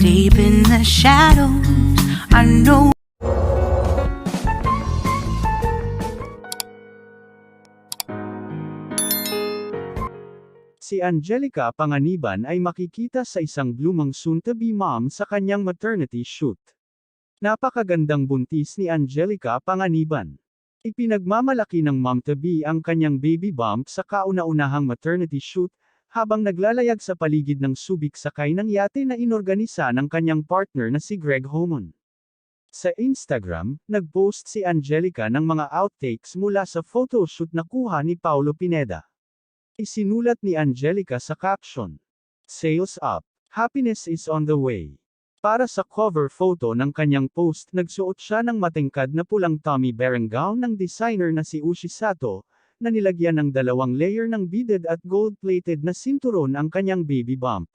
Deep in the shadows, I know. Si Angelica Panganiban ay makikita sa isang blooming soon-to-be mom sa kanyang maternity shoot. Napakagandang buntis ni Angelica Panganiban. Ipinagmamalaki ng mom-to-be ang kanyang baby bump sa kauna-unahang maternity shoot, habang naglalayag sa paligid ng Subic sakay ng yate na inorganisa ng kanyang partner na si Greg Homon. Sa Instagram, nag-post si Angelica ng mga outtakes mula sa photoshoot na kuha ni Paulo Pineda. Isinulat ni Angelica sa caption, "Sales up. Happiness is on the way." Para sa cover photo ng kanyang post, nagsuot siya ng matingkad na pulang Tommy Bahring gown ng designer na si Ushi Sato, na nilagyan ng 2 layer ng beaded at gold-plated na sinturon ang kanyang baby bump.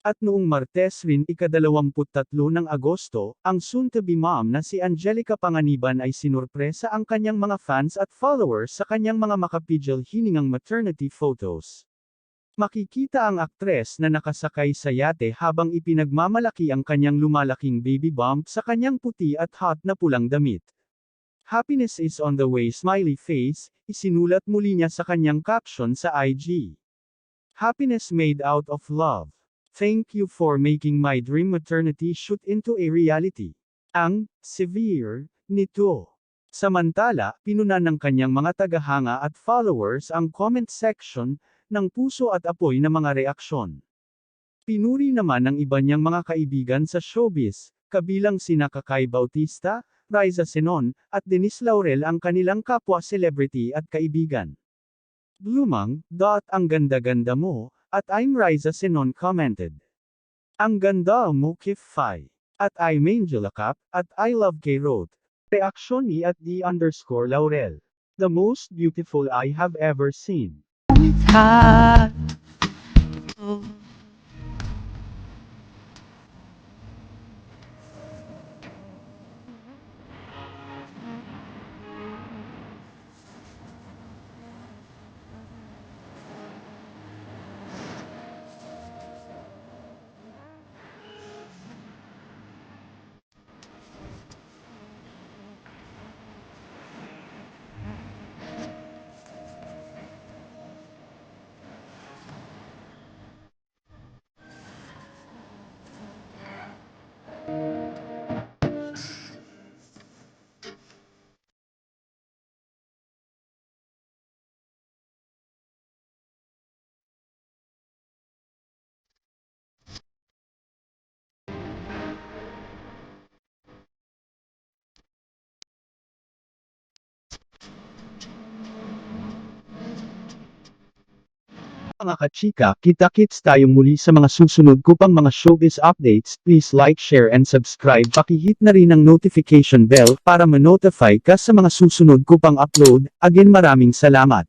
At noong Martes rin ika-23 ng Agosto, ang soon-to-be mom na si Angelica Panganiban ay sinurpresa ang kanyang mga fans at followers sa kanyang mga makapigil hiningang maternity photos. Makikita ang aktres na nakasakay sa yate habang ipinagmamalaki ang kanyang lumalaking baby bump sa kanyang puti at hot na pulang damit. "Happiness is on the way smiley face," isinulat muli niya sa kanyang caption sa IG. "Happiness made out of love. Thank you for making my dream maternity shoot into a reality." Ang severe nito. Samantala, pinunan ng kanyang mga tagahanga at followers ang comment section ng puso at apoy na mga reaksyon. Pinuri naman ng iba niyang mga kaibigan sa showbiz, kabilang sina Kakay Bautista, Riza Senon, at Denise Laurel ang kanilang kapwa celebrity at kaibigan. "Blooming, ang ganda-ganda mo," at I'm Riza Senon commented. "Ang ganda mo Kif-Fi." At I'm Angela Cap, at I Love K wrote. Reaksyon ni at @D_Laurel. "The most beautiful I have ever seen." Hot. Mga kachika, kita-kits tayo muli sa mga susunod ko pang mga showbiz updates. Please like, share and subscribe. Pakihit na rin ang notification bell para ma-notify ka sa mga susunod ko pang upload. Again, maraming salamat.